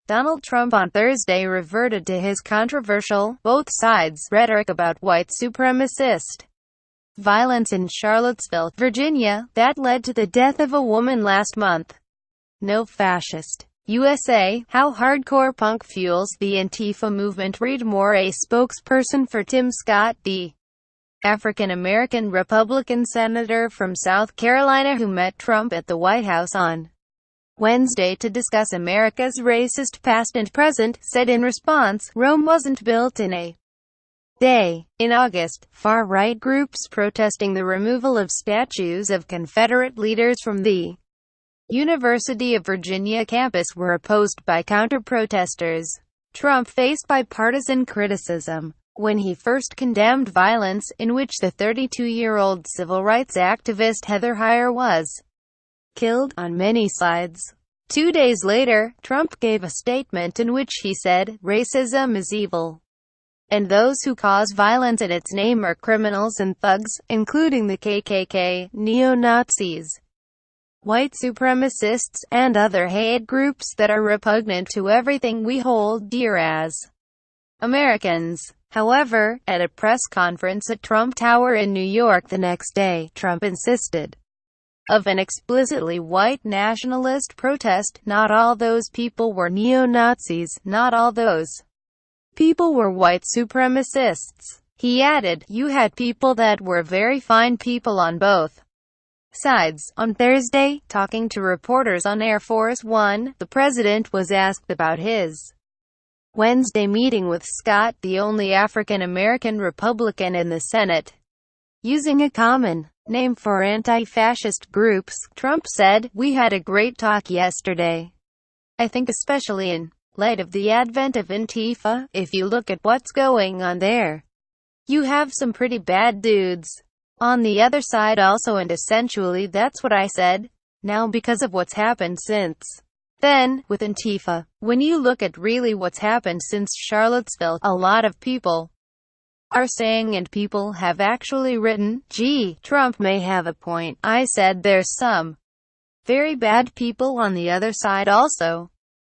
Donald Trump on Thursday reverted to his controversial, both sides, rhetoric about white supremacist violence in Charlottesville, Virginia, that led to the death of a woman last month. No Fascist USA, how hardcore punk fuels the Antifa movement. Read more. A spokesperson for Tim Scott, the African-American Republican senator from South Carolina who met Trump at the White House on Wednesday to discuss America's racist past and present, said in response, Rome wasn't built in a day. In August, far-right groups protesting the removal of statues of Confederate leaders from the University of Virginia campus were opposed by counter-protesters. Trump faced bipartisan criticism when he first condemned violence, in which the 32-year-old civil rights activist Heather Heyer was killed, on many sides. 2 days later, Trump gave a statement in which he said, racism is evil, and those who cause violence in its name are criminals and thugs, including the KKK, neo-Nazis, white supremacists, and other hate groups that are repugnant to everything we hold dear as Americans. However, at a press conference at Trump Tower in New York the next day, Trump insisted of an explicitly white nationalist protest. Not all those people were neo-Nazis, not all those people were white supremacists. He added, you had people that were very fine people on both sides. On Thursday, talking to reporters on Air Force One, the president was asked about his Wednesday meeting with Scott, the only African-American Republican in the Senate. Using a common name for anti-fascist groups, Trump said, we had a great talk yesterday. I think especially in light of the advent of Antifa, if you look at what's going on there, you have some pretty bad dudes on the other side also, and essentially that's what I said. Now, because of what's happened since then, with Antifa, when you look at really what's happened since Charlottesville, a lot of people are saying, and people have actually written, gee, Trump may have a point. I said there's some very bad people on the other side also.